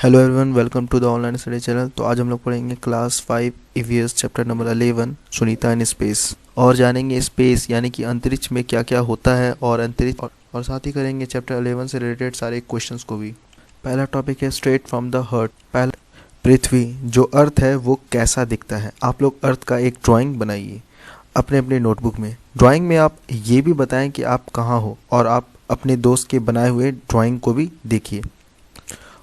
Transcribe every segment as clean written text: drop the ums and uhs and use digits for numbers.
Hello everyone, welcome to the online study channel. तो आज हम लोग पढ़ेंगे class 5 EVS chapter number 11 Sunita in space, और जानेंगे स्पेस यानी कि अंतरिक्ष में क्या क्या होता है और अंतरिक्ष और साथ ही करेंगे चैप्टर 11 से रिलेटेड सारे क्वेश्चंस को भी। पहला टॉपिक है स्ट्रेट फ्रॉम द हार्ट। पहला, पृथ्वी जो अर्थ है वो कैसा दिखता है। आप लोग अर्थ का एक ड्राइंग बनाइए अपने अपने नोटबुक में। ड्राइंग में आप ये भी बताएं कि आप कहाँ हो, और आप अपने दोस्त के बनाए हुए ड्राइंग को भी देखिए।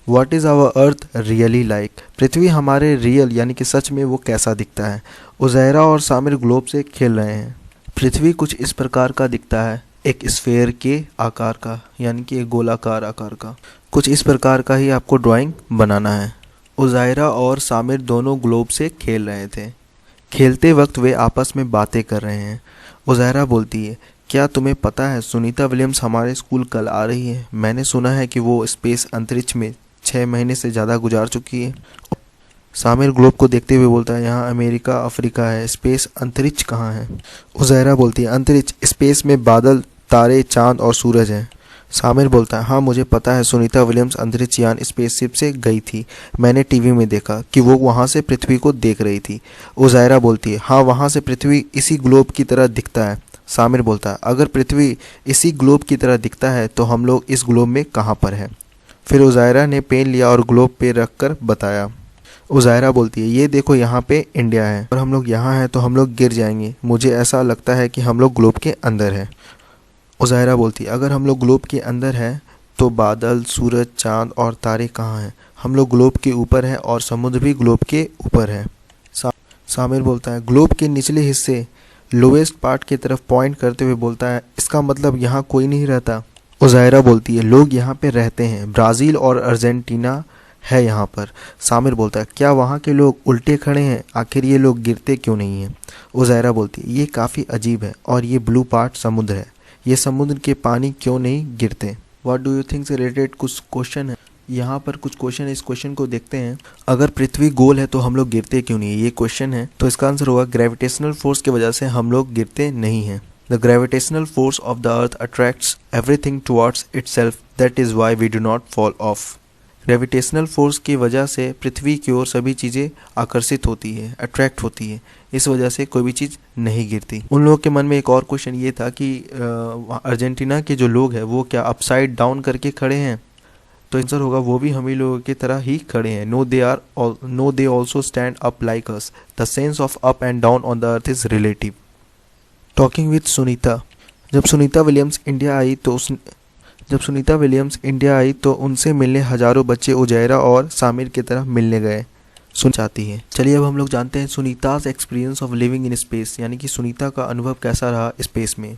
What is our earth really like? पृथ्वी हमारे रियल यानी कि सच में वो कैसा दिखता है। उज़ैरा और सामिर ग्लोब से खेल रहे हैं। पृथ्वी कुछ इस प्रकार का दिखता है, एक स्फेयर के आकार का यानी कि एक गोलाकार आकार का। कुछ इस प्रकार का ही आपको ड्राइंग बनाना है। उज़ैरा और सामिर दोनों ग्लोब से खेल रहे थे। खेलते वक्त वे आपस में बातें कर रहे हैं। उज़ैरा बोलती है, क्या तुम्हें पता है सुनीता विलियम्स हमारे स्कूल कल आ रही है। मैंने सुना है कि वो स्पेस अंतरिक्ष में 6 महीने से ज़्यादा गुजार चुकी है। सामिर ग्लोब को देखते हुए बोलता है, यहाँ अमेरिका अफ्रीका है, स्पेस अंतरिक्ष कहाँ है। उज़ैरा बोलती है, अंतरिक्ष स्पेस में बादल, तारे, चांद और सूरज हैं। सामिर बोलता है, हाँ मुझे पता है, सुनीता विलियम्स अंतरिक्ष यान स्पेसशिप से गई थी। मैंने टीवी में देखा कि वो वहाँ से पृथ्वी को देख रही थी। उज़ैरा बोलती है, हाँ वहाँ से पृथ्वी इसी ग्लोब की तरह दिखता है। सामिर बोलता है, अगर पृथ्वी इसी ग्लोब की तरह दिखता है तो हम लोग इस ग्लोब में कहाँ पर हैं। फिर उज़ैरा ने पेन लिया और ग्लोब पे रख कर बताया। उज़ैरा बोलती है, ये देखो यहाँ पे इंडिया है, और हम लोग यहाँ हैं तो हम लोग गिर जाएंगे। मुझे ऐसा लगता है कि हम लोग ग्लोब के अंदर हैं। उज़ैरा बोलती है, अगर हम लोग ग्लोब के अंदर हैं तो बादल, सूरज, चांद और तारे कहाँ हैं। हम लोग ग्लोब के ऊपर हैं और समुद्र भी ग्लोब के ऊपर है। सामिर बोलता है, ग्लोब के निचले हिस्से लोएस्ट पार्ट की तरफ पॉइंट करते हुए बोलता है, इसका मतलब यहाँ कोई नहीं रहता। उज़ैरा बोलती है, लोग यहाँ पे रहते हैं, ब्राज़ील और अर्जेंटीना है यहाँ पर। सामिर बोलता है, क्या वहाँ के लोग उल्टे खड़े हैं, आखिर ये लोग गिरते क्यों नहीं हैं। उज़ैरा बोलती है, ये काफ़ी अजीब है, और ये ब्लू पार्ट समुद्र है, ये समुद्र के पानी क्यों नहीं गिरते। व्हाट डू यू थिंक से रिलेटेड कुछ क्वेश्चन है। यहाँ पर कुछ क्वेश्चन है, इस क्वेश्चन को देखते हैं। अगर पृथ्वी गोल है तो हम लोग गिरते क्यों नहीं है, ये क्वेश्चन है। तो इसका आंसर होगा, ग्रेविटेशनल फोर्स की वजह से हम लोग गिरते नहीं हैं। The gravitational force of the earth attracts everything towards itself. That is why we do not fall off. Gravitational force की वजह से पृथ्वी की ओर सभी चीज़ें आकर्षित होती है, अट्रैक्ट होती है। इस वजह से कोई भी चीज़ नहीं गिरती। उन लोगों के मन में एक और क्वेश्चन ये था कि अर्जेंटीना के जो लोग हैं वो क्या अपसाइड डाउन करके खड़े हैं। तो आंसर होगा, वो भी हम ही लोगों की तरह ही खड़े हैं। No they also stand up like us. The sense of up and down on the earth is relative. Talking with Sunita. जब सुनीता विलियम्स इंडिया आई तो उनसे मिलने हजारों बच्चे उज़ैरा और सामिर की तरह मिलने गए। सुन चाहती है। चलिए अब हम लोग जानते हैं Sunita's experience of living in space, यानी कि सुनीता का अनुभव कैसा रहा स्पेस में।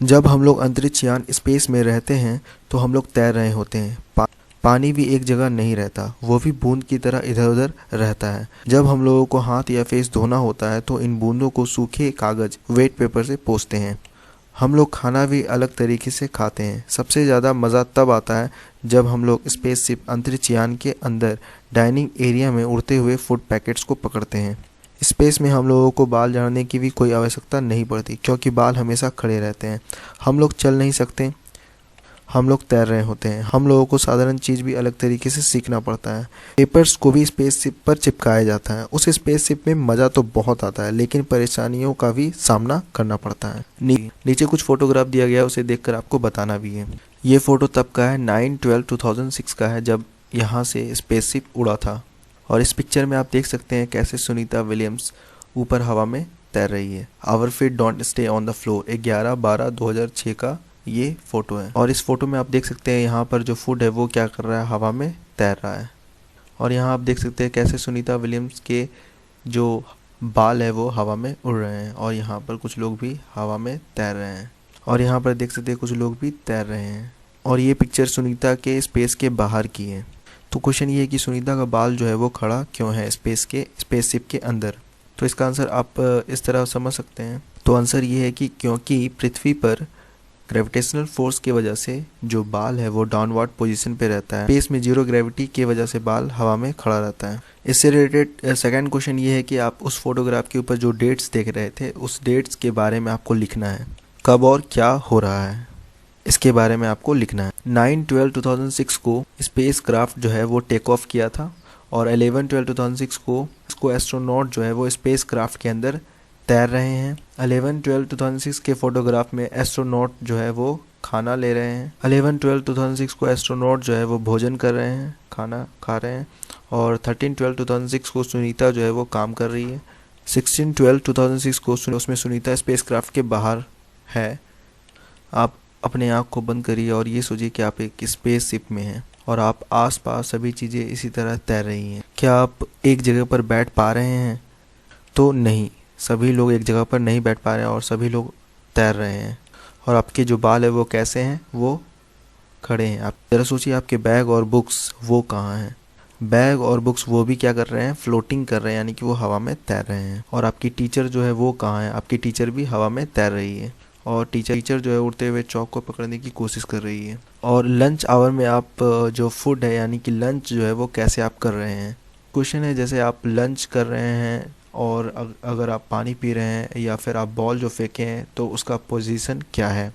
जब हम लोग अंतरिक्ष यान स्पेस में रहते हैं तो हम लोग तैर रहे होते हैं। पानी भी एक जगह नहीं रहता, वो भी बूंद की तरह इधर उधर रहता है। जब हम लोगों को हाथ या फेस धोना होता है तो इन बूंदों को सूखे कागज, वेट पेपर से पोंछते हैं। हम लोग खाना भी अलग तरीके से खाते हैं। सबसे ज़्यादा मज़ा तब आता है जब हम लोग स्पेसशिप अंतरिक्ष यान के अंदर डाइनिंग एरिया में उड़ते हुए फूड पैकेट्स को पकड़ते हैं। स्पेस में हम लोगों को बाल झाड़ने की भी कोई आवश्यकता नहीं पड़ती, क्योंकि बाल हमेशा खड़े रहते हैं। हम लोग चल नहीं सकते, हम लोग तैर रहे होते हैं। हम लोगों को साधारण चीज़ भी अलग तरीके से सीखना पड़ता है। पेपर्स को भी स्पेसशिप पर चिपकाया जाता है। उस स्पेसशिप में मज़ा तो बहुत आता है, लेकिन परेशानियों का भी सामना करना पड़ता है। नीचे कुछ फोटोग्राफ दिया गया है, उसे देखकर आपको बताना भी है। ये फ़ोटो तब का है, 9/12/2006 का है, जब यहाँ से स्पेसशिप उड़ा था। और इस पिक्चर में आप देख सकते हैं कैसे सुनीता विलियम्स ऊपर हवा में तैर रही है। Our feet don't stay on the floor, 11/12/2006 का ये फोटो है। और इस फोटो में आप देख सकते हैं यहाँ पर जो फूड है वो क्या कर रहा है, हवा में तैर रहा है। और यहाँ आप देख सकते हैं कैसे सुनीता विलियम्स के जो बाल है वो हवा में उड़ रहे हैं, और यहाँ पर कुछ लोग भी हवा में तैर रहे हैं। और यहाँ पर देख सकते हैं कुछ लोग भी तैर रहे हैं। और ये पिक्चर सुनीता के स्पेस के बाहर की है। तो क्वेश्चन ये है कि सुनीता का बाल जो है वो खड़ा क्यों है स्पेसशिप के अंदर। तो इसका आंसर आप इस तरह समझ सकते हैं। तो आंसर ये है कि क्योंकि पृथ्वी पर ग्रेविटेशनल फोर्स की वजह से जो बाल है वो डाउनवर्ड पोजीशन पे रहता है। स्पेस में जीरो ग्रेविटी की वजह से बाल हवा में खड़ा रहता है। इससे रिलेटेड सेकंड क्वेश्चन ये है कि आप उस फोटोग्राफ के ऊपर जो डेट्स देख रहे थे, उस डेट्स के बारे में आपको लिखना है, कब और क्या हो रहा है। इसके बारे में आपको लिखना है। 9/12/2006 को स्पेस क्राफ्ट जो है वो टेक ऑफ किया था और 11/12/2006 को एस्ट्रोनॉट जो है वो स्पेस क्राफ्ट के अंदर तैर रहे हैं। 11/12/2006 के फोटोग्राफ में एस्ट्रोनॉट जो है वो खाना ले रहे हैं। 11/12/2006 को एस्ट्रोनॉट जो है वो भोजन कर रहे हैं, खाना खा रहे हैं। और 13/12/2006 को सुनीता जो है वो काम कर रही है। 16/12/2006 को उसमें सुनीता स्पेस क्राफ्ट के बाहर है। आप अपने आँख को बंद करिए और ये सोचिए कि आप एक स्पेस शिप में हैं और आप आसपास सभी चीज़ें इसी तरह तैर रही हैं। क्या आप एक जगह पर बैठ पा रहे हैं? तो नहीं, सभी लोग एक जगह पर नहीं बैठ पा रहे हैं और सभी लोग तैर रहे हैं। और आपके जो बाल है वो कैसे हैं? वो खड़े हैं। आप जरा सोचिए आपके बैग और बुक्स वो कहाँ हैं? बैग और बुक्स वो भी क्या कर रहे हैं? फ्लोटिंग कर रहे हैं, यानी कि वो हवा में तैर रहे हैं। और आपकी टीचर जो है वो कहाँ है? आपकी टीचर भी हवा में तैर रही है और टीचर जो है उड़ते हुए चौक को पकड़ने की कोशिश कर रही है। और लंच आवर में आप जो फूड है यानी कि लंच जो है वो कैसे आप कर रहे हैं? क्वेश्चन है जैसे आप लंच कर रहे हैं और अगर आप पानी पी रहे हैं या फिर आप बॉल जो फेंके हैं तो उसका पोजीशन क्या है?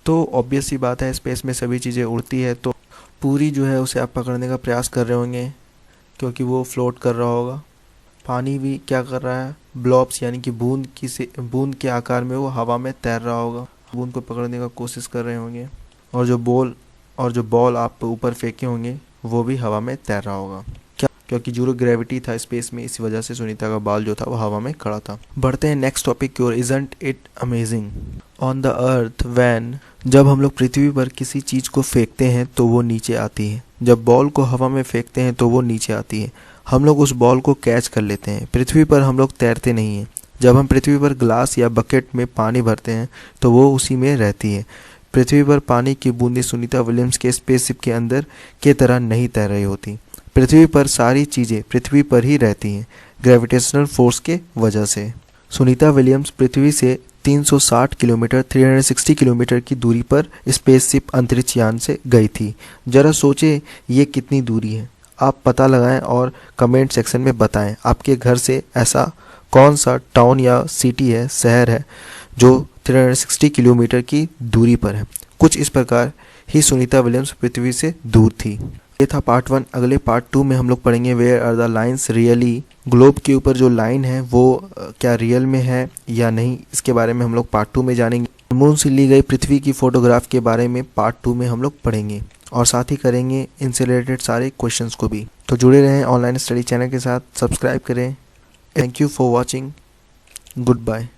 तो ऑब्वियस सी बात है, स्पेस में सभी चीज़ें उड़ती है तो पूरी जो है उसे आप पकड़ने का प्रयास कर रहे होंगे क्योंकि वो फ्लोट कर रहा होगा। पानी भी क्या कर रहा है? ब्लॉब्स यानी कि बूंद के आकार में वो हवा में तैर रहा होगा, बूंद को पकड़ने का कोशिश कर रहे होंगे। और जो बॉल आप ऊपर फेंके होंगे वो भी हवा में तैर रहा होगा। क्योंकि जीरो ग्रेविटी था स्पेस में, इसी वजह से सुनीता का बाल जो था वो हवा में खड़ा था। बढ़ते हैं नेक्स्ट टॉपिक की ओर। Isn't it amazing on the earth when, जब हम लोग पृथ्वी पर किसी चीज़ को फेंकते हैं तो वो नीचे आती है। जब बॉल को हवा में फेंकते हैं तो वो नीचे आती है। हम लोग उस बॉल को कैच कर लेते हैं। पृथ्वी पर हम लोग तैरते नहीं हैं। जब हम पृथ्वी पर ग्लास या बकेट में पानी भरते हैं तो वो उसी में रहती है। पृथ्वी पर पानी की बूंदें सुनीता विलियम्स के स्पेसशिप के अंदर के तरह नहीं तैर रही होती। पृथ्वी पर सारी चीज़ें पृथ्वी पर ही रहती हैं ग्रेविटेशनल फोर्स के वजह से। सुनीता विलियम्स पृथ्वी से 360 किलोमीटर 360 किलोमीटर की दूरी पर स्पेसशिप अंतरिक्ष यान से गई थी। जरा सोचे ये कितनी दूरी है। आप पता लगाएं और कमेंट सेक्शन में बताएं आपके घर से ऐसा कौन सा टाउन या सिटी है, शहर है जो 360 किलोमीटर की दूरी पर है। कुछ इस प्रकार ही सुनीता विलियम्स पृथ्वी से दूर थी। ये था पार्ट 1। अगले पार्ट 2 में हम लोग पढ़ेंगे where are the lines really. Globe के ऊपर जो लाइन है वो क्या रियल में है या नहीं, इसके बारे में हम लोग पार्ट 2 में जानेंगे। मून से ली गई पृथ्वी की फोटोग्राफ के बारे में पार्ट 2 में हम लोग पढ़ेंगे और साथ ही करेंगे इनसे रिलेटेड सारे क्वेश्चंस को भी। तो जुड़े रहें ऑनलाइन स्टडी चैनल के साथ, सब्सक्राइब करें। Thank you for watching. Good bye.